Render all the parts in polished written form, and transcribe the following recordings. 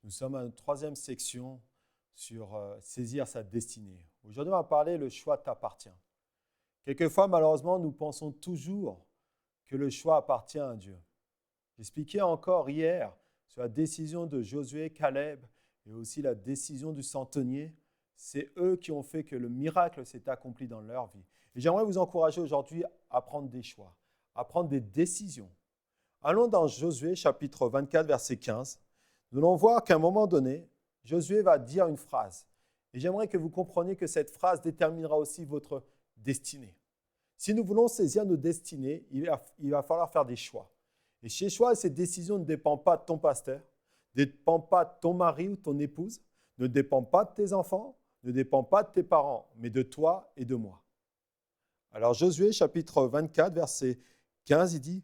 Nous sommes à notre troisième section sur saisir sa destinée. Aujourd'hui, on va parler le choix t'appartient. Quelquefois, malheureusement, nous pensons toujours que le choix appartient à Dieu. J'expliquais encore hier sur la décision de Josué, Caleb et aussi la décision du centenier. C'est eux qui ont fait que le miracle s'est accompli dans leur vie. Et j'aimerais vous encourager aujourd'hui à prendre des choix, à prendre des décisions. Allons dans Josué chapitre 24, verset 15. Nous allons voir qu'à un moment donné, Josué va dire une phrase. Et j'aimerais que vous compreniez que cette phrase déterminera aussi votre destinée. Si nous voulons saisir nos destinées, il va falloir faire des choix. Et ces choix et ces décisions ne dépendent pas de ton pasteur, ne dépendent pas de ton mari ou ton épouse, ne dépendent pas de tes enfants, ne dépendent pas de tes parents, mais de toi et de moi. Alors Josué chapitre 24, verset 15, il dit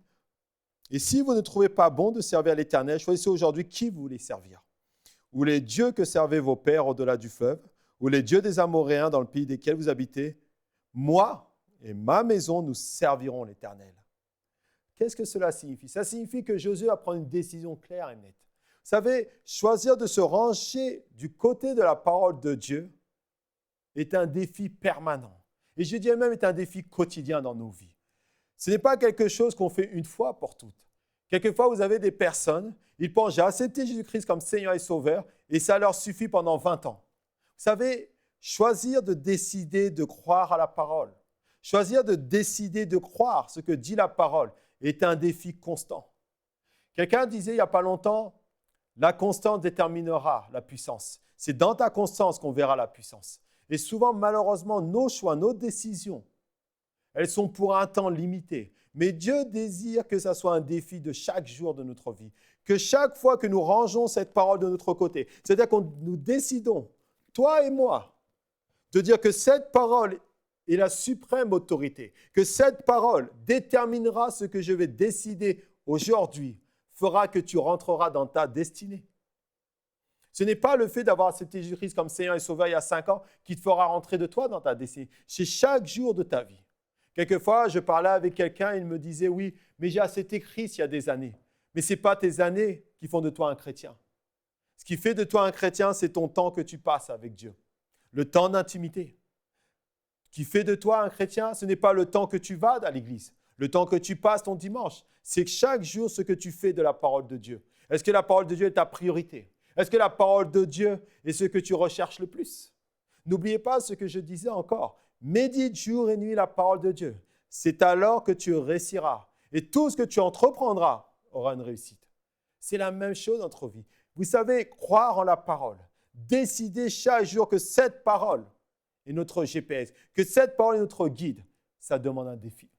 « Et si vous ne trouvez pas bon de servir l'Éternel, choisissez aujourd'hui qui vous voulez servir. Ou les dieux que servaient vos pères au-delà du fleuve, ou les dieux des Amoréens dans le pays desquels vous habitez. Moi et ma maison, nous servirons l'Éternel. » Qu'est-ce que cela signifie? Ça signifie que Josué va prendre une décision claire et nette. Vous savez, choisir de se ranger du côté de la parole de Dieu est un défi permanent. Et je dirais même est un défi quotidien dans nos vies. Ce n'est pas quelque chose qu'on fait une fois pour toutes. Quelquefois, vous avez des personnes, ils pensent, j'ai accepté Jésus-Christ comme Seigneur et Sauveur, et ça leur suffit pendant 20 ans. Vous savez, choisir de décider de croire à la parole, choisir de décider de croire ce que dit la parole est un défi constant. Quelqu'un disait il n'y a pas longtemps, la constance déterminera la puissance. C'est dans ta constance qu'on verra la puissance. Et souvent, malheureusement, nos choix, nos décisions, elles sont pour un temps limité. Mais Dieu désire que ça soit un défi de chaque jour de notre vie. Que chaque fois que nous rangeons cette parole de notre côté, c'est-à-dire que nous décidons, toi et moi, de dire que cette parole est la suprême autorité, que cette parole déterminera ce que je vais décider aujourd'hui, fera que tu rentreras dans ta destinée. Ce n'est pas le fait d'avoir accepté Jésus-Christ comme Seigneur et Sauveur il y a 5 ans qui te fera rentrer de toi dans ta destinée. C'est chaque jour de ta vie. Quelquefois, je parlais avec quelqu'un, il me disait, oui, mais j'ai accepté Christ il y a des années. Mais ce n'est pas tes années qui font de toi un chrétien. Ce qui fait de toi un chrétien, c'est ton temps que tu passes avec Dieu. Le temps d'intimité. Ce qui fait de toi un chrétien, ce n'est pas le temps que tu vas à l'église, le temps que tu passes ton dimanche. C'est chaque jour ce que tu fais de la parole de Dieu. Est-ce que la parole de Dieu est ta priorité? Est-ce que la parole de Dieu est ce que tu recherches le plus? N'oubliez pas ce que je disais encore. Médite jour et nuit la parole de Dieu. C'est alors que tu réussiras. Et tout ce que tu entreprendras aura une réussite. C'est la même chose dans notre vie. Vous savez, croire en la parole. Décider chaque jour que cette parole est notre GPS, que cette parole est notre guide. Ça demande un défi.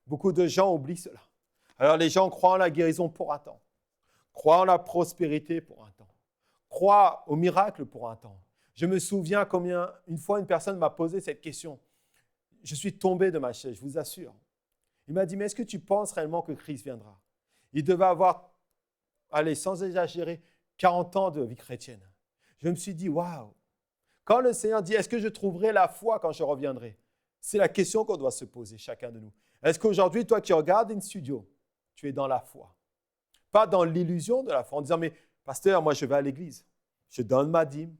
Beaucoup de gens oublient cela. Alors les gens croient en la guérison pour un temps. Croient en la prospérité pour un temps. Croient au miracle pour un temps. Je me souviens combien, une fois, une personne m'a posé cette question. Je suis tombé de ma chaise, je vous assure. Il m'a dit, mais est-ce que tu penses réellement que Christ viendra? Il devait avoir, allez, sans exagérer, 40 ans de vie chrétienne. Je me suis dit, waouh! Quand le Seigneur dit, est-ce que je trouverai la foi quand je reviendrai? C'est la question qu'on doit se poser, chacun de nous. Est-ce qu'aujourd'hui, toi qui regardes In Studio, tu es dans la foi? Pas dans l'illusion de la foi, en disant, mais pasteur, moi je vais à l'église, je donne ma dîme.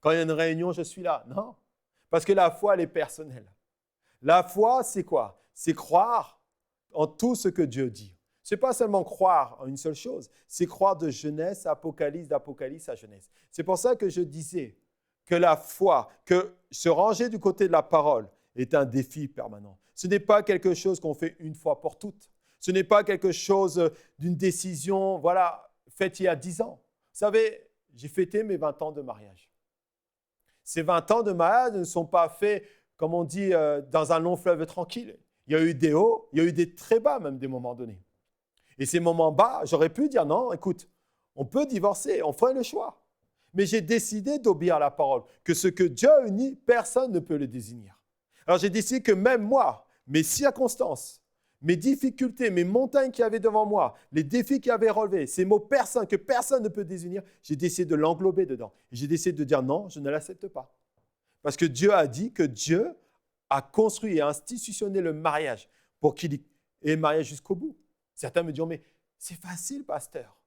Quand il y a une réunion, je suis là. Non, parce que la foi, elle est personnelle. La foi, c'est quoi? C'est croire en tout ce que Dieu dit. Ce n'est pas seulement croire en une seule chose, c'est croire de Genèse à Apocalypse, d'Apocalypse à Genèse. C'est pour ça que je disais que la foi, que se ranger du côté de la parole est un défi permanent. Ce n'est pas quelque chose qu'on fait une fois pour toutes. Ce n'est pas quelque chose d'une décision, voilà, faite il y a 10 ans. Vous savez, j'ai fêté mes 20 ans de mariage. Ces 20 ans de mariage ne sont pas faits, comme on dit, dans un long fleuve tranquille. Il y a eu des hauts, il y a eu des très bas même des moments donnés. Et ces moments bas, j'aurais pu dire non, écoute, on peut divorcer, on ferait le choix. Mais j'ai décidé d'obéir à la parole, que ce que Dieu a uni, personne ne peut le désunir. Alors j'ai décidé que même moi, mes circonstances, mes difficultés, mes montagnes qu'il y avait devant moi, les défis qu'il y avait relevés, ces mots personne que personne ne peut désunir, j'ai décidé de l'englober dedans. Et j'ai décidé de dire non, je ne l'accepte pas. Parce que Dieu a dit que Dieu a construit et institutionné le mariage pour qu'il ait le mariage jusqu'au bout. Certains me diront, mais c'est facile, pasteur.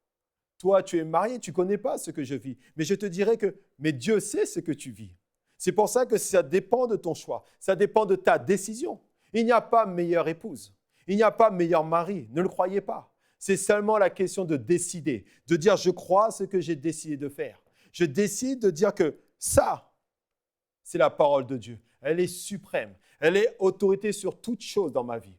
Toi, tu es marié, tu ne connais pas ce que je vis. Mais je te dirais mais Dieu sait ce que tu vis. C'est pour ça que ça dépend de ton choix. Ça dépend de ta décision. Il n'y a pas meilleure épouse. Il n'y a pas meilleur mari. Ne le croyez pas. C'est seulement la question de décider. De dire, je crois ce que j'ai décidé de faire. Je décide de dire que ça, c'est la parole de Dieu. Elle est suprême. Elle est autorité sur toute chose dans ma vie.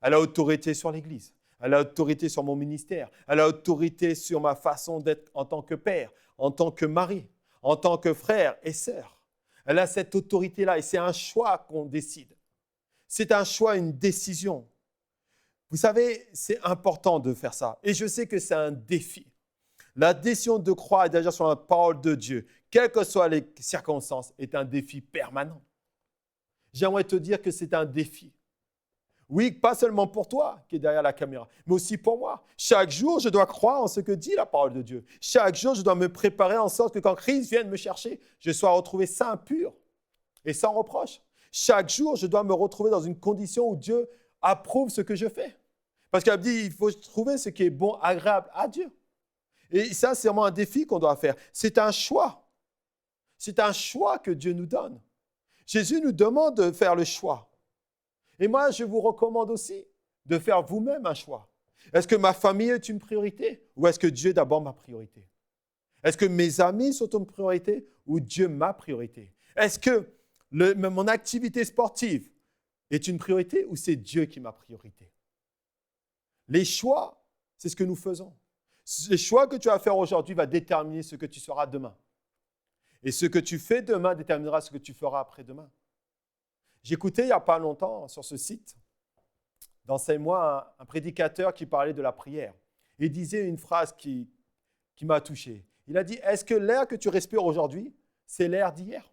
Elle a autorité sur l'Église. Elle a autorité sur mon ministère. Elle a autorité sur ma façon d'être en tant que père, en tant que mari, en tant que frère et sœur. Elle a cette autorité-là et c'est un choix qu'on décide. C'est un choix, une décision. Vous savez, c'est important de faire ça. Et je sais que c'est un défi. La décision de croire et d'agir sur la parole de Dieu, quelles que soient les circonstances, est un défi permanent. J'aimerais te dire que c'est un défi. Oui, pas seulement pour toi qui es derrière la caméra, mais aussi pour moi. Chaque jour, je dois croire en ce que dit la parole de Dieu. Chaque jour, je dois me préparer en sorte que quand Christ vienne me chercher, je sois retrouvé saint, pur et sans reproche. Chaque jour, je dois me retrouver dans une condition où Dieu approuve ce que je fais. Parce qu'il a dit, il faut trouver ce qui est bon, agréable à Dieu. Et ça, c'est vraiment un défi qu'on doit faire. C'est un choix. C'est un choix que Dieu nous donne. Jésus nous demande de faire le choix. Et moi, je vous recommande aussi de faire vous-même un choix. Est-ce que ma famille est une priorité ou est-ce que Dieu est d'abord ma priorité? Est-ce que mes amis sont une priorité ou Dieu ma priorité? Est-ce que mon activité sportive est une priorité ou c'est Dieu qui est ma priorité? Les choix, c'est ce que nous faisons. Les choix que tu vas faire aujourd'hui va déterminer ce que tu seras demain. Et ce que tu fais demain déterminera ce que tu feras après-demain. J'écoutais il n'y a pas longtemps sur ce site, d'Enseigne-moi, un prédicateur qui parlait de la prière. Il disait une phrase qui m'a touché. Il a dit, est-ce que l'air que tu respires aujourd'hui, c'est l'air d'hier?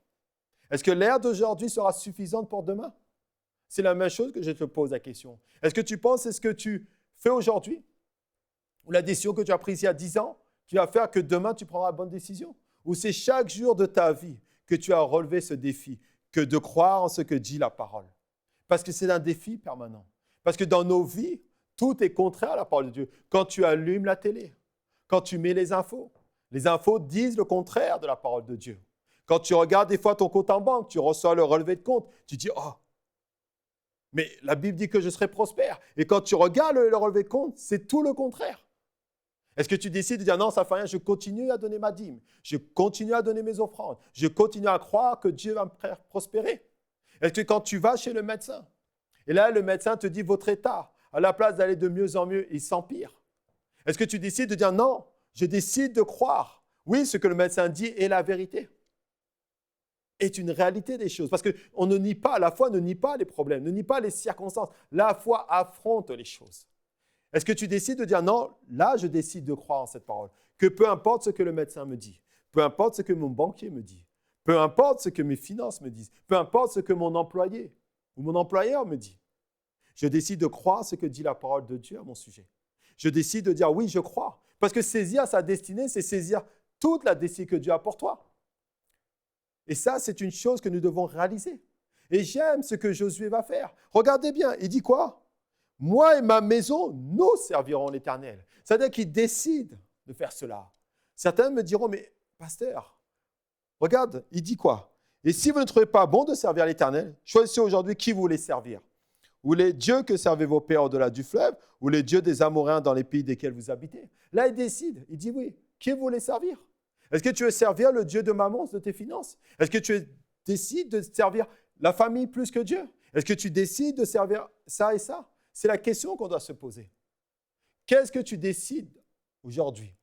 Est-ce que l'air d'aujourd'hui sera suffisante pour demain? C'est la même chose que je te pose la question. Est-ce que tu penses que c'est ce que tu fais aujourd'hui? Ou la décision que tu as prise il y a 10 ans qui va faire que demain tu prendras la bonne décision? Ou c'est chaque jour de ta vie que tu as relevé ce défi, que de croire en ce que dit la parole? Parce que c'est un défi permanent. Parce que dans nos vies, tout est contraire à la parole de Dieu. Quand tu allumes la télé, quand tu mets les infos disent le contraire de la parole de Dieu. Quand tu regardes des fois ton compte en banque, tu reçois le relevé de compte, tu dis « Oh, mais la Bible dit que je serai prospère. » Et quand tu regardes le relevé de compte, c'est tout le contraire. Est-ce que tu décides de dire « Non, ça ne fait rien, je continue à donner ma dîme, je continue à donner mes offrandes, je continue à croire que Dieu va me faire prospérer ?» Est-ce que quand tu vas chez le médecin, et là le médecin te dit « Votre état, à la place d'aller de mieux en mieux, il s'empire », est-ce que tu décides de dire « Non, je décide de croire. Oui, ce que le médecin dit est la vérité. » Est une réalité des choses. Parce qu'on ne nie pas, la foi ne nie pas les problèmes, ne nie pas les circonstances. La foi affronte les choses. Est-ce que tu décides de dire non, là je décide de croire en cette parole, que peu importe ce que le médecin me dit, peu importe ce que mon banquier me dit, peu importe ce que mes finances me disent, peu importe ce que mon employé ou mon employeur me dit, je décide de croire ce que dit la parole de Dieu à mon sujet. Je décide de dire oui, je crois. Parce que saisir sa destinée, c'est saisir toute la destinée que Dieu a pour toi. Et ça, c'est une chose que nous devons réaliser. Et j'aime ce que Josué va faire. Regardez bien, il dit quoi? Moi et ma maison, nous servirons l'Éternel. C'est-à-dire qu'il décide de faire cela. Certains me diront, mais pasteur, regarde, il dit quoi? Et si vous ne trouvez pas bon de servir l'Éternel, choisissez aujourd'hui qui vous voulez servir. Ou les dieux que servaient vos pères au-delà du fleuve, ou les dieux des Amoréens dans les pays desquels vous habitez. Là, il décide, il dit oui, qui vous voulez servir? Est-ce que tu veux servir le Dieu de maman, de tes finances? Est-ce que tu décides de servir la famille plus que Dieu? Est-ce que tu décides de servir ça et ça? C'est la question qu'on doit se poser. Qu'est-ce que tu décides aujourd'hui?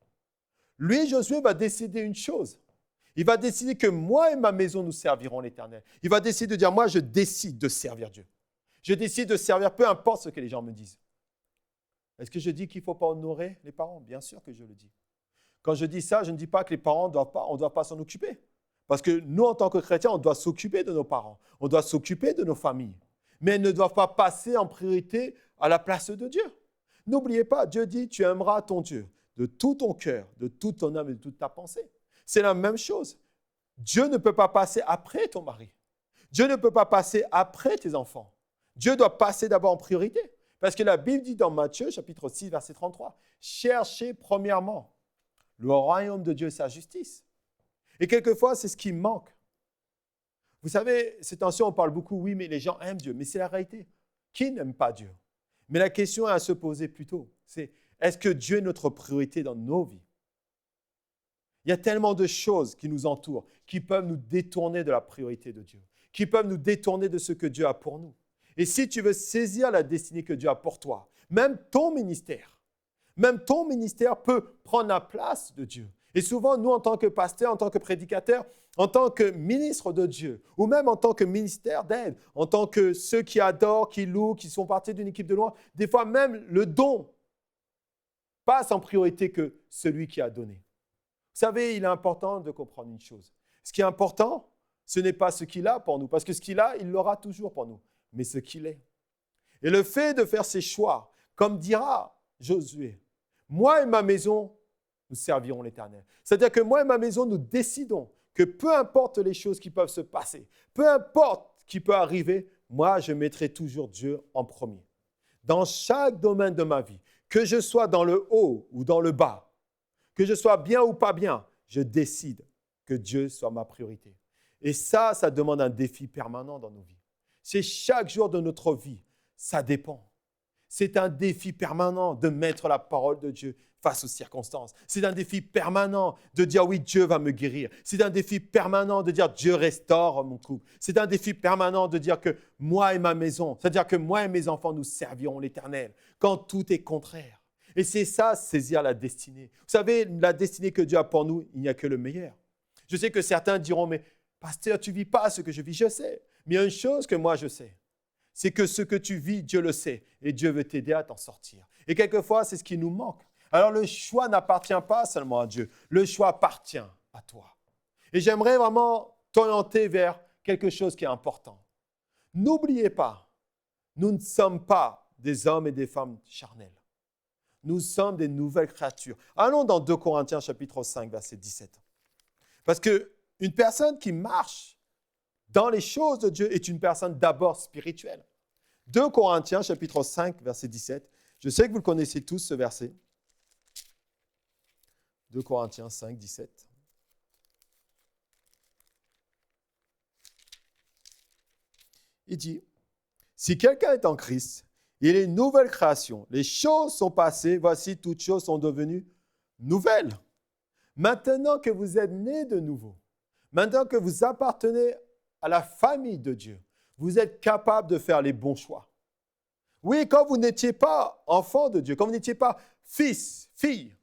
Lui, Josué, va décider une chose. Il va décider que moi et ma maison, nous servirons l'Éternel. Il va décider de dire, moi, je décide de servir Dieu. Je décide de servir, peu importe ce que les gens me disent. Est-ce que je dis qu'il ne faut pas honorer les parents? Bien sûr que je le dis. Quand je dis ça, je ne dis pas que les parents ne doivent pas s'en occuper. Parce que nous, en tant que chrétiens, on doit s'occuper de nos parents. On doit s'occuper de nos familles. Mais elles ne doivent pas passer en priorité à la place de Dieu. N'oubliez pas, Dieu dit, tu aimeras ton Dieu de tout ton cœur, de toute ton âme et de toute ta pensée. C'est la même chose. Dieu ne peut pas passer après ton mari. Dieu ne peut pas passer après tes enfants. Dieu doit passer d'abord en priorité. Parce que la Bible dit dans Matthieu, chapitre 6, verset 33, « Cherchez premièrement Le royaume de Dieu, c'est sa justice. Et quelquefois, c'est ce qui manque. Vous savez, ces temps-ci, on parle beaucoup, oui, mais les gens aiment Dieu. Mais c'est la réalité. Qui n'aime pas Dieu? Mais la question à se poser plutôt, c'est est-ce que Dieu est notre priorité dans nos vies? Il y a tellement de choses qui nous entourent, qui peuvent nous détourner de la priorité de Dieu, qui peuvent nous détourner de ce que Dieu a pour nous. Et si tu veux saisir la destinée que Dieu a pour toi, même ton ministère peut prendre la place de Dieu. Et souvent, nous, en tant que pasteurs, en tant que prédicateurs, en tant que ministres de Dieu, ou même en tant que ministère d'aide, en tant que ceux qui adorent, qui louent, qui sont partis d'une équipe de louange, des fois même le don passe en priorité que celui qui a donné. Vous savez, il est important de comprendre une chose. Ce qui est important, ce n'est pas ce qu'il a pour nous, parce que ce qu'il a, il l'aura toujours pour nous, mais ce qu'il est. Et le fait de faire ces choix, comme dira Josué, moi et ma maison, nous servirons l'Éternel. C'est-à-dire que moi et ma maison, nous décidons que peu importe les choses qui peuvent se passer, peu importe ce qui peut arriver, moi, je mettrai toujours Dieu en premier. Dans chaque domaine de ma vie, que je sois dans le haut ou dans le bas, que je sois bien ou pas bien, je décide que Dieu soit ma priorité. Et ça demande un défi permanent dans nos vies. C'est chaque jour de notre vie, ça dépend. C'est un défi permanent de mettre la parole de Dieu face aux circonstances. C'est un défi permanent de dire oui, Dieu va me guérir. C'est un défi permanent de dire Dieu restaure mon couple. C'est un défi permanent de dire que moi et ma maison, c'est-à-dire que moi et mes enfants, nous servirons l'Éternel quand tout est contraire. Et c'est ça, saisir la destinée. Vous savez, la destinée que Dieu a pour nous, il n'y a que le meilleur. Je sais que certains diront, mais pasteur, tu ne vis pas ce que je vis. Je sais. Mais il y a une chose que moi je sais. C'est que ce que tu vis, Dieu le sait. Et Dieu veut t'aider à t'en sortir. Et quelquefois, c'est ce qui nous manque. Alors le choix n'appartient pas seulement à Dieu. Le choix appartient à toi. Et j'aimerais vraiment t'orienter vers quelque chose qui est important. N'oubliez pas, nous ne sommes pas des hommes et des femmes charnels. Nous sommes des nouvelles créatures. Allons dans 2 Corinthiens chapitre 5, verset 17. Parce qu'une personne qui marche dans les choses de Dieu est une personne d'abord spirituelle. 2 Corinthiens chapitre 5, verset 17. Je sais que vous le connaissez tous, ce verset. 2 Corinthiens 5, 17. Il dit, « Si quelqu'un est en Christ, il est une nouvelle création. Les choses sont passées, voici, toutes choses sont devenues nouvelles. Maintenant que vous êtes nés de nouveau, maintenant que vous appartenez à la famille de Dieu, vous êtes capable de faire les bons choix. Oui, quand vous n'étiez pas enfant de Dieu, quand vous n'étiez pas fils, fille,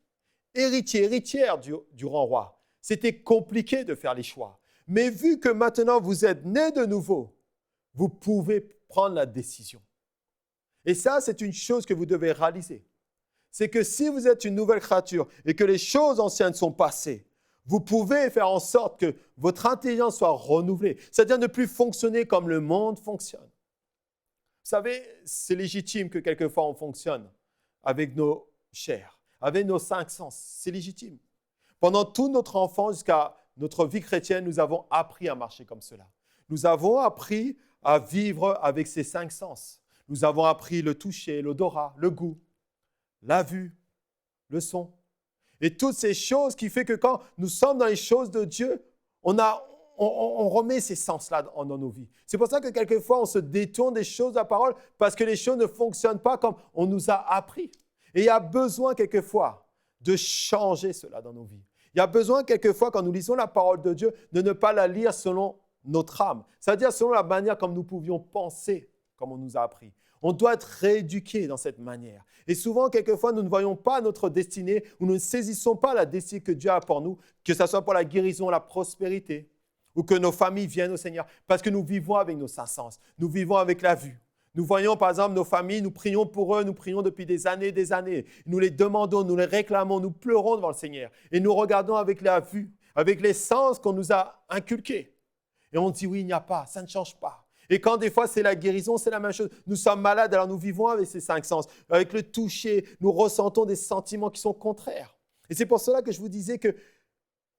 héritier, héritière du grand roi, c'était compliqué de faire les choix. Mais vu que maintenant vous êtes nés de nouveau, vous pouvez prendre la décision. Et ça, c'est une chose que vous devez réaliser. C'est que si vous êtes une nouvelle créature et que les choses anciennes sont passées, vous pouvez faire en sorte que votre intelligence soit renouvelée. C'est-à-dire ne plus fonctionner comme le monde fonctionne. Vous savez, c'est légitime que quelquefois on fonctionne avec nos chairs, avec nos 5 sens. C'est légitime. Pendant toute notre enfance jusqu'à notre vie chrétienne, nous avons appris à marcher comme cela. Nous avons appris à vivre avec ces 5 sens. Nous avons appris le toucher, l'odorat, le goût, la vue, le son. Et toutes ces choses qui font que quand nous sommes dans les choses de Dieu, on remet ces sens-là dans nos vies. C'est pour ça que quelquefois, on se détourne des choses de la parole parce que les choses ne fonctionnent pas comme on nous a appris. Et il y a besoin quelquefois de changer cela dans nos vies. Il y a besoin quelquefois, quand nous lisons la parole de Dieu, de ne pas la lire selon notre âme. C'est-à-dire selon la manière comme nous pouvions penser, comme on nous a appris. On doit être rééduqué dans cette manière. Et souvent, quelquefois, nous ne voyons pas notre destinée ou nous ne saisissons pas la destinée que Dieu a pour nous, que ce soit pour la guérison, la prospérité, ou que nos familles viennent au Seigneur, parce que nous vivons avec nos 5 sens. Nous vivons avec la vue. Nous voyons, par exemple, nos familles, nous prions pour eux, nous prions depuis des années. Nous les demandons, nous les réclamons, nous pleurons devant le Seigneur. Et nous regardons avec la vue, avec les sens qu'on nous a inculqués. Et on dit, oui, il n'y a pas, ça ne change pas. Et quand des fois c'est la guérison, c'est la même chose. Nous sommes malades, alors nous vivons avec ces 5 sens. Avec le toucher, nous ressentons des sentiments qui sont contraires. Et c'est pour cela que je vous disais que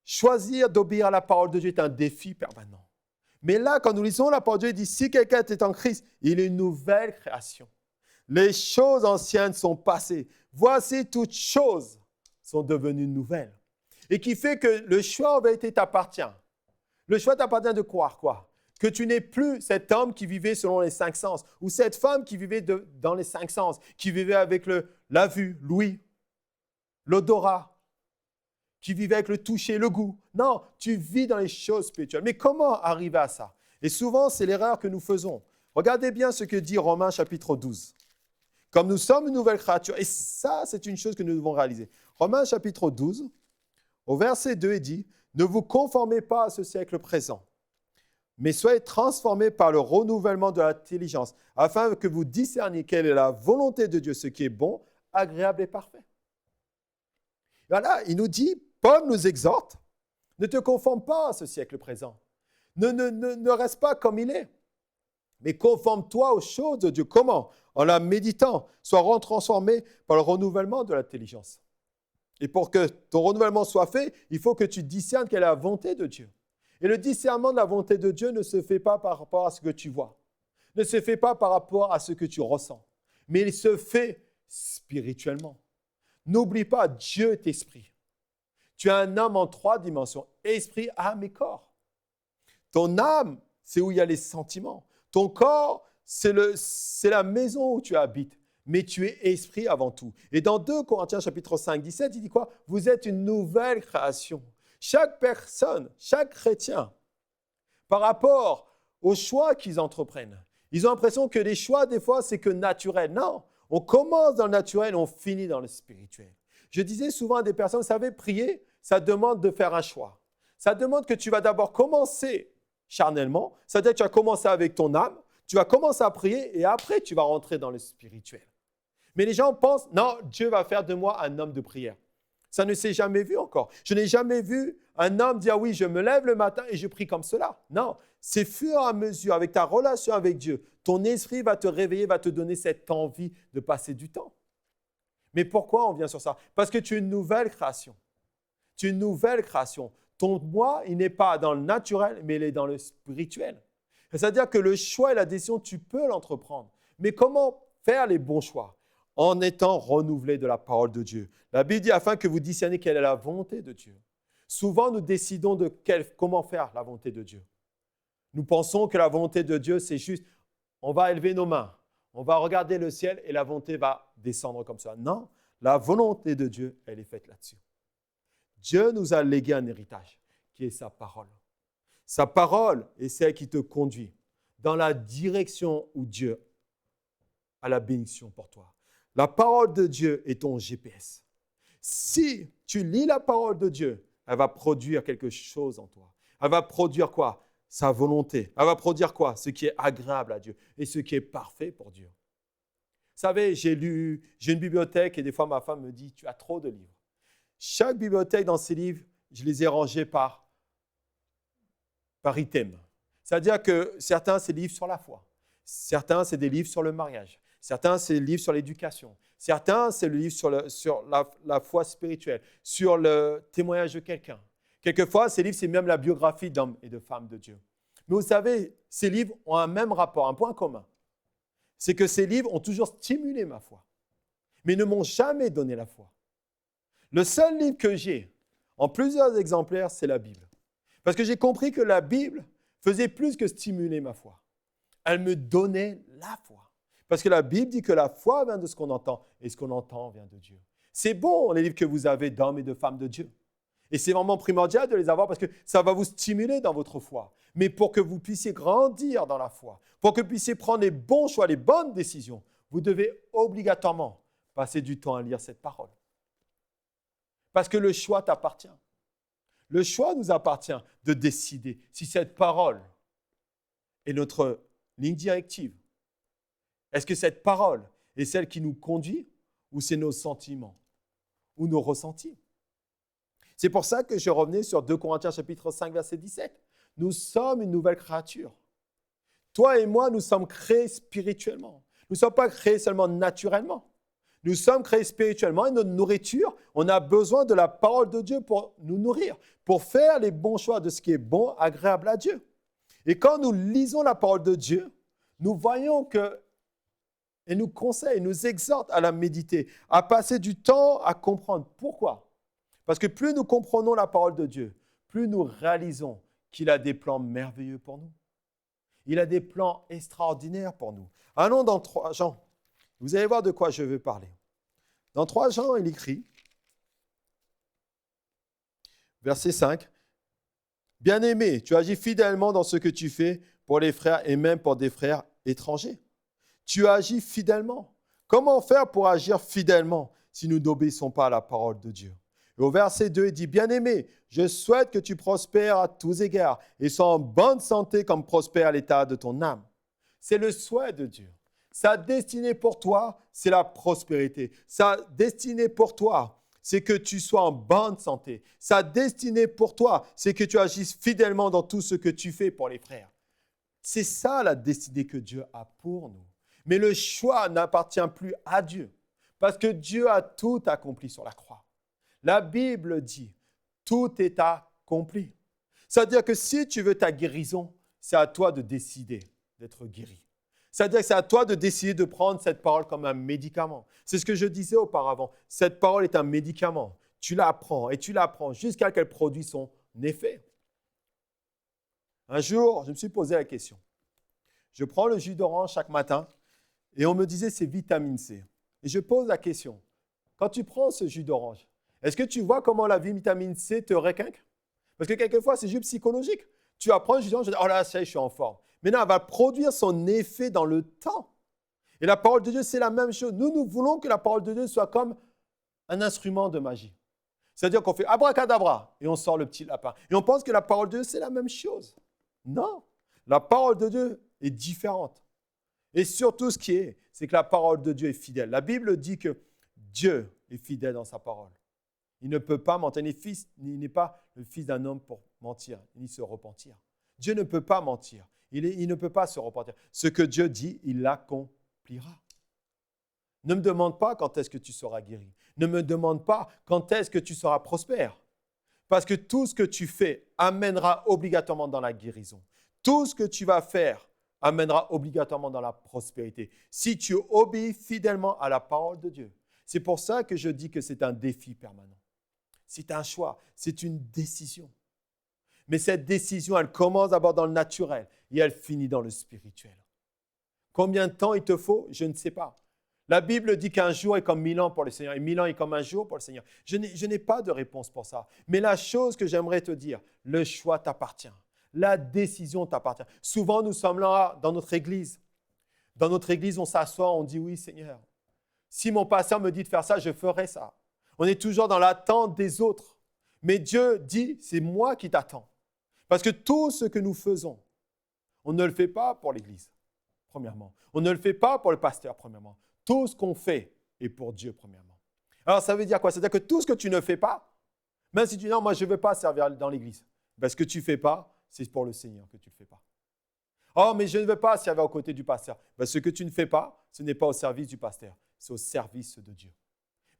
choisir d'obéir à la parole de Dieu est un défi permanent. Mais là, quand nous lisons la parole de Dieu, il dit, si quelqu'un est en Christ, il est une nouvelle création. Les choses anciennes sont passées. Voici, toutes choses sont devenues nouvelles. et qui fait que le choix en vérité t'appartient. Le choix t'appartient de croire quoi? Que tu n'es plus cet homme qui vivait selon les 5 sens ou cette femme qui vivait dans les 5 sens, qui vivait avec la vue, l'ouïe, l'odorat, qui vivait avec le toucher, le goût. Non, tu vis dans les choses spirituelles. Mais comment arriver à ça? Et souvent, c'est l'erreur que nous faisons. Regardez bien ce que dit Romains chapitre 12. Comme nous sommes une nouvelle créature, et ça, c'est une chose que nous devons réaliser. Romains chapitre 12, au verset 2, il dit « Ne vous conformez pas à ce siècle présent, mais soyez transformés par le renouvellement de l'intelligence, afin que vous discerniez quelle est la volonté de Dieu, ce qui est bon, agréable et parfait. » Voilà, il nous dit, Paul nous exhorte, ne te conforme pas à ce siècle présent. Ne reste pas comme il est, mais conforme-toi aux choses de Dieu. Comment? En la méditant, sois transformé par le renouvellement de l'intelligence. Et pour que ton renouvellement soit fait, il faut que tu discernes quelle est la volonté de Dieu. Et le discernement de la volonté de Dieu ne se fait pas par rapport à ce que tu vois, ne se fait pas par rapport à ce que tu ressens, mais il se fait spirituellement. N'oublie pas, Dieu est esprit. Tu es un homme en 3 dimensions, esprit, âme et corps. Ton âme, c'est où il y a les sentiments. Ton corps, c'est la maison où tu habites. Mais tu es esprit avant tout. Et dans 2 Corinthiens chapitre 5, 17, il dit quoi? Vous êtes une nouvelle création. Chaque personne, chaque chrétien, par rapport aux choix qu'ils entreprennent, ils ont l'impression que les choix, des fois, c'est que naturel. Non, on commence dans le naturel, on finit dans le spirituel. Je disais souvent à des personnes, vous savez, prier, ça demande de faire un choix. Ça demande que tu vas d'abord commencer charnellement, c'est-à-dire que tu vas commencer avec ton âme, tu vas commencer à prier et après, tu vas rentrer dans le spirituel. Mais les gens pensent, non, Dieu va faire de moi un homme de prière. Ça ne s'est jamais vu encore. Je n'ai jamais vu un homme dire, oui, je me lève le matin et je prie comme cela. Non, c'est fur et à mesure, avec ta relation avec Dieu, ton esprit va te réveiller, va te donner cette envie de passer du temps. Mais pourquoi on vient sur ça? Parce que tu es une nouvelle création. Tu es une nouvelle création. Ton moi, il n'est pas dans le naturel, mais il est dans le spirituel. C'est-à-dire que le choix et la décision, tu peux l'entreprendre. Mais comment faire les bons choix? En étant renouvelé de la parole de Dieu. La Bible dit afin que vous discerniez quelle est la volonté de Dieu. Souvent, nous décidons de comment faire la volonté de Dieu. Nous pensons que la volonté de Dieu, c'est juste, on va élever nos mains, on va regarder le ciel et la volonté va descendre comme ça. Non, la volonté de Dieu, elle est faite là-dessus. Dieu nous a légué un héritage qui est sa parole. Sa parole est celle qui te conduit dans la direction où Dieu a la bénédiction pour toi. La parole de Dieu est ton GPS. Si tu lis la parole de Dieu, elle va produire quelque chose en toi. Elle va produire quoi? Sa volonté. Elle va produire quoi? Ce qui est agréable à Dieu et ce qui est parfait pour Dieu. Vous savez, j'ai une bibliothèque et des fois ma femme me dit, tu as trop de livres. Chaque bibliothèque dans ces livres, je les ai rangés par item. C'est-à-dire que certains, c'est des livres sur la foi. Certains, c'est des livres sur le mariage. Certains, c'est des livres sur l'éducation. Certains, c'est le livre sur la foi spirituelle, sur le témoignage de quelqu'un. Quelquefois, ces livres, c'est même la biographie d'hommes et de femmes de Dieu. Mais vous savez, ces livres ont un même rapport, un point commun. C'est que ces livres ont toujours stimulé ma foi, mais ne m'ont jamais donné la foi. Le seul livre que j'ai, en plusieurs exemplaires, c'est la Bible. Parce que j'ai compris que la Bible faisait plus que stimuler ma foi. Elle me donnait la foi. Parce que la Bible dit que la foi vient de ce qu'on entend et ce qu'on entend vient de Dieu. C'est bon les livres que vous avez d'hommes et de femmes de Dieu. Et c'est vraiment primordial de les avoir parce que ça va vous stimuler dans votre foi. Mais pour que vous puissiez grandir dans la foi, pour que vous puissiez prendre les bons choix, les bonnes décisions, vous devez obligatoirement passer du temps à lire cette parole. Parce que le choix t'appartient. Le choix nous appartient de décider si cette parole est notre ligne directive. Est-ce que cette parole est celle qui nous conduit ou c'est nos sentiments ou nos ressentis? C'est pour ça que je revenais sur 2 Corinthiens chapitre 5, verset 17. Nous sommes une nouvelle créature. Toi et moi, nous sommes créés spirituellement. Nous ne sommes pas créés seulement naturellement. Nous sommes créés spirituellement et notre nourriture, on a besoin de la parole de Dieu pour nous nourrir, pour faire les bons choix de ce qui est bon, agréable à Dieu. Et quand nous lisons la parole de Dieu, nous voyons que elle nous conseille, nous exhorte à la méditer, à passer du temps à comprendre. Pourquoi? Parce que plus nous comprenons la parole de Dieu, plus nous réalisons qu'il a des plans merveilleux pour nous. Il a des plans extraordinaires pour nous. Allons dans 3 Jean. Vous allez voir de quoi je veux parler. Dans 3 Jean, il écrit, verset 5, « Bien-aimé, tu agis fidèlement dans ce que tu fais pour les frères et même pour des frères étrangers. Tu agis fidèlement. Comment faire pour agir fidèlement si nous n'obéissons pas à la parole de Dieu ?» Et au verset 2, il dit, « Bien-aimé, je souhaite que tu prospères à tous égards et sois en bonne santé comme prospère l'état de ton âme. » C'est le souhait de Dieu. Sa destinée pour toi, c'est la prospérité. Sa destinée pour toi, c'est que tu sois en bonne santé. Sa destinée pour toi, c'est que tu agisses fidèlement dans tout ce que tu fais pour les frères. C'est ça la destinée que Dieu a pour nous. Mais le choix n'appartient plus à Dieu parce que Dieu a tout accompli sur la croix. La Bible dit, tout est accompli. C'est-à-dire que si tu veux ta guérison, c'est à toi de décider d'être guéri. C'est-à-dire que c'est à toi de décider de prendre cette parole comme un médicament. C'est ce que je disais auparavant. Cette parole est un médicament. Tu la prends et tu la prends jusqu'à ce qu'elle produise son effet. Un jour, je me suis posé la question. Je prends le jus d'orange chaque matin et on me disait c'est vitamine C. Et je pose la question. Quand tu prends ce jus d'orange, est-ce que tu vois comment la vitamine C te requinque? Parce que quelquefois, c'est juste psychologique. Tu vas prendre le jus d'orange, tu dis, oh là, ça y est, je suis en forme. Maintenant, elle va produire son effet dans le temps. Et la parole de Dieu, c'est la même chose. Nous voulons que la parole de Dieu soit comme un instrument de magie. C'est-à-dire qu'on fait abracadabra et on sort le petit lapin. Et on pense que la parole de Dieu, c'est la même chose. Non, la parole de Dieu est différente. Et surtout, ce qui est, c'est que la parole de Dieu est fidèle. La Bible dit que Dieu est fidèle dans sa parole. Il ne peut pas mentir. Il n'est pas le fils d'un homme pour mentir, ni se repentir. Dieu ne peut pas mentir. Il ne peut pas se repentir. Ce que Dieu dit, il l'accomplira. Ne me demande pas quand est-ce que tu seras guéri. Ne me demande pas quand est-ce que tu seras prospère. Parce que tout ce que tu fais amènera obligatoirement dans la guérison. Tout ce que tu vas faire amènera obligatoirement dans la prospérité. Si tu obéis fidèlement à la parole de Dieu. C'est pour ça que je dis que c'est un défi permanent. C'est un choix, c'est une décision. Mais cette décision, elle commence d'abord dans le naturel et elle finit dans le spirituel. Combien de temps il te faut? Je ne sais pas. La Bible dit qu'un jour est comme 1000 ans pour le Seigneur et 1000 ans est comme un jour pour le Seigneur. Je n'ai pas de réponse pour ça. Mais la chose que j'aimerais te dire, le choix t'appartient. La décision t'appartient. Souvent, nous sommes là dans notre église. Dans notre église, on s'assoit, on dit oui, Seigneur. Si mon pasteur me dit de faire ça, je ferai ça. On est toujours dans l'attente des autres. Mais Dieu dit, c'est moi qui t'attends. Parce que tout ce que nous faisons, on ne le fait pas pour l'église, premièrement. On ne le fait pas pour le pasteur, premièrement. Tout ce qu'on fait est pour Dieu, premièrement. Alors, ça veut dire quoi? C'est-à-dire que tout ce que tu ne fais pas, même si tu dis non, moi je ne veux pas servir dans l'église, ce que tu ne fais pas, c'est pour le Seigneur que tu ne le fais pas. Oh, mais je ne veux pas servir aux côtés du pasteur. Ce que tu ne fais pas, ce n'est pas au service du pasteur, c'est au service de Dieu.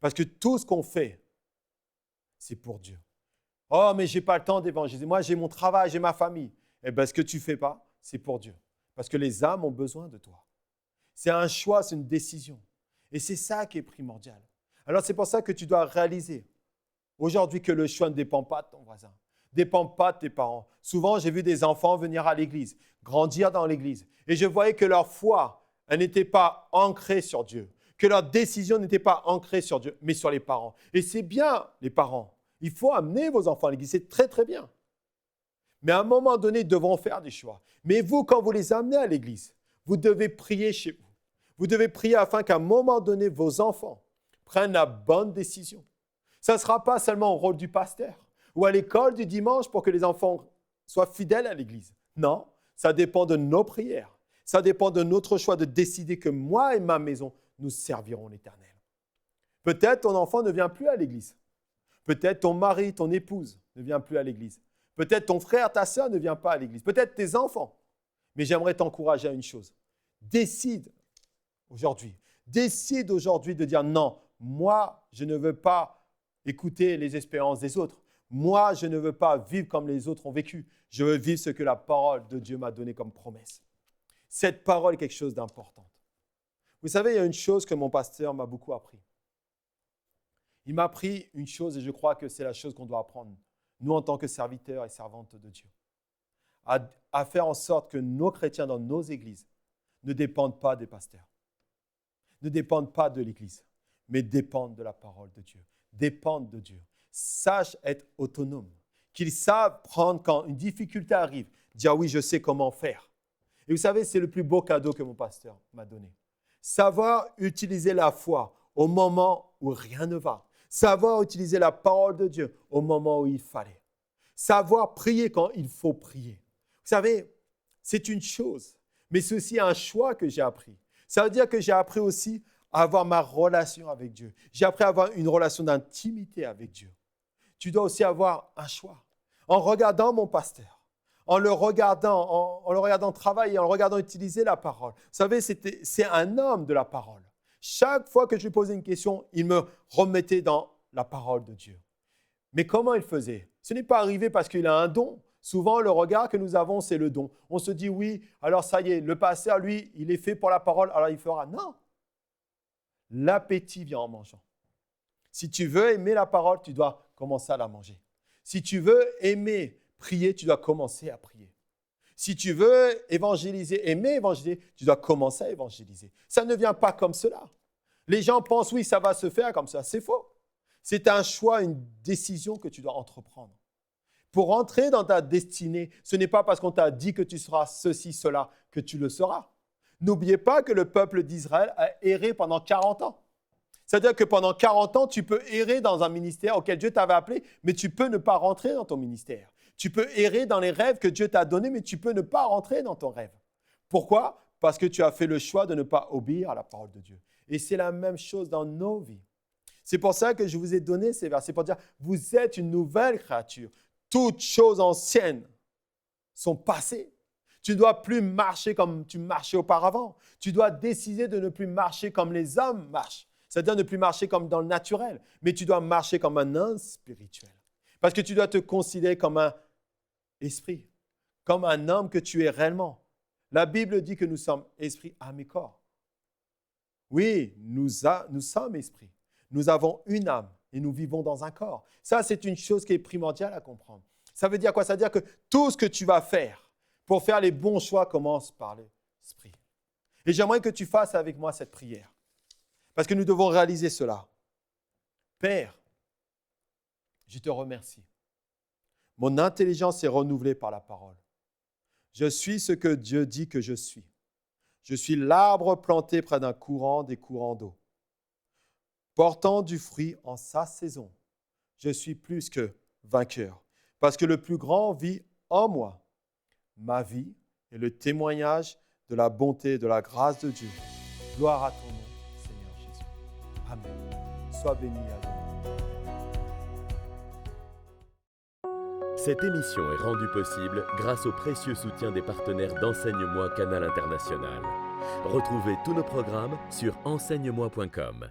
Parce que tout ce qu'on fait, c'est pour Dieu. Oh, mais je n'ai pas le temps d'évangéliser. Moi, j'ai mon travail, j'ai ma famille. Ce que tu ne fais pas, c'est pour Dieu. Parce que les âmes ont besoin de toi. C'est un choix, c'est une décision. Et c'est ça qui est primordial. Alors, c'est pour ça que tu dois réaliser aujourd'hui que le choix ne dépend pas de ton voisin, ne dépend pas de tes parents. Souvent, j'ai vu des enfants venir à l'église, grandir dans l'église. Et je voyais que leur foi, elle n'était pas ancrée sur Dieu, que leur décision n'était pas ancrée sur Dieu, mais sur les parents. Et c'est bien, les parents. Il faut amener vos enfants à l'église, c'est très très bien. Mais à un moment donné, ils devront faire des choix. Mais vous, quand vous les amenez à l'église, vous devez prier chez vous. Vous devez prier afin qu'à un moment donné, vos enfants prennent la bonne décision. Ça ne sera pas seulement au rôle du pasteur ou à l'école du dimanche pour que les enfants soient fidèles à l'église. Non, ça dépend de nos prières. Ça dépend de notre choix de décider que moi et ma maison, nous servirons l'Éternel. Peut-être ton enfant ne vient plus à l'église. Peut-être ton mari, ton épouse ne vient plus à l'église. Peut-être ton frère, ta soeur ne vient pas à l'église. Peut-être tes enfants. Mais j'aimerais t'encourager à une chose. Décide aujourd'hui de dire non, moi, je ne veux pas écouter les espérances des autres. Moi, je ne veux pas vivre comme les autres ont vécu. Je veux vivre ce que la parole de Dieu m'a donné comme promesse. Cette parole est quelque chose d'important. Vous savez, il y a une chose que mon pasteur m'a beaucoup appris. Il m'a appris une chose et je crois que c'est la chose qu'on doit apprendre, nous en tant que serviteurs et servantes de Dieu, à faire en sorte que nos chrétiens dans nos églises ne dépendent pas des pasteurs, ne dépendent pas de l'église, mais dépendent de la parole de Dieu, dépendent de Dieu, sachent être autonomes, qu'ils savent prendre quand une difficulté arrive, dire oui, je sais comment faire. Et vous savez, c'est le plus beau cadeau que mon pasteur m'a donné. Savoir utiliser la foi au moment où rien ne va. Savoir utiliser la parole de Dieu au moment où il fallait. Savoir prier quand il faut prier. Vous savez, c'est une chose, mais c'est aussi un choix que j'ai appris. Ça veut dire que j'ai appris aussi à avoir ma relation avec Dieu. J'ai appris à avoir une relation d'intimité avec Dieu. Tu dois aussi avoir un choix. En regardant mon pasteur, en le regardant travailler, en le regardant utiliser la parole. Vous savez, c'est un homme de la parole. Chaque fois que je lui posais une question, il me remettait dans la parole de Dieu. Mais comment il faisait? Ce n'est pas arrivé parce qu'il a un don. Souvent, le regard que nous avons, c'est le don. On se dit, oui, alors ça y est, le pasteur, lui, il est fait pour la parole, alors il fera. Non. L'appétit vient en mangeant. Si tu veux aimer la parole, tu dois commencer à la manger. Si tu veux aimer prier, tu dois commencer à prier. Si tu veux aimer évangéliser, tu dois commencer à évangéliser. Ça ne vient pas comme cela. Les gens pensent, oui, ça va se faire comme ça. C'est faux. C'est un choix, une décision que tu dois entreprendre. Pour entrer dans ta destinée, ce n'est pas parce qu'on t'a dit que tu seras ceci, cela, que tu le seras. N'oubliez pas que le peuple d'Israël a erré pendant 40 ans. C'est-à-dire que pendant 40 ans, tu peux errer dans un ministère auquel Dieu t'avait appelé, mais tu peux ne pas rentrer dans ton ministère. Tu peux errer dans les rêves que Dieu t'a donnés, mais tu peux ne pas rentrer dans ton rêve. Pourquoi? Parce que tu as fait le choix de ne pas obéir à la parole de Dieu. Et c'est la même chose dans nos vies. C'est pour ça que je vous ai donné ces versets pour dire, vous êtes une nouvelle créature. Toutes choses anciennes sont passées. Tu ne dois plus marcher comme tu marchais auparavant. Tu dois décider de ne plus marcher comme les hommes marchent. C'est-à-dire ne plus marcher comme dans le naturel, mais tu dois marcher comme un homme spirituel. Parce que tu dois te considérer comme un esprit, comme un homme que tu es réellement. La Bible dit que nous sommes esprit, âme et corps. Oui, nous sommes esprits. Nous avons une âme et nous vivons dans un corps. Ça, c'est une chose qui est primordiale à comprendre. Ça veut dire quoi? Ça veut dire que tout ce que tu vas faire pour faire les bons choix commence par l'esprit. Et j'aimerais que tu fasses avec moi cette prière. Parce que nous devons réaliser cela. Père, je te remercie. Mon intelligence est renouvelée par la parole. Je suis ce que Dieu dit que je suis. Je suis l'arbre planté près d'un courant, des courants d'eau, portant du fruit en sa saison. Je suis plus que vainqueur, parce que le plus grand vit en moi. Ma vie est le témoignage de la bonté et de la grâce de Dieu. Gloire à ton nom, Seigneur Jésus. Amen. Sois béni à Dieu. Cette émission est rendue possible grâce au précieux soutien des partenaires d'Enseigne-moi Canal International. Retrouvez tous nos programmes sur enseigne-moi.com.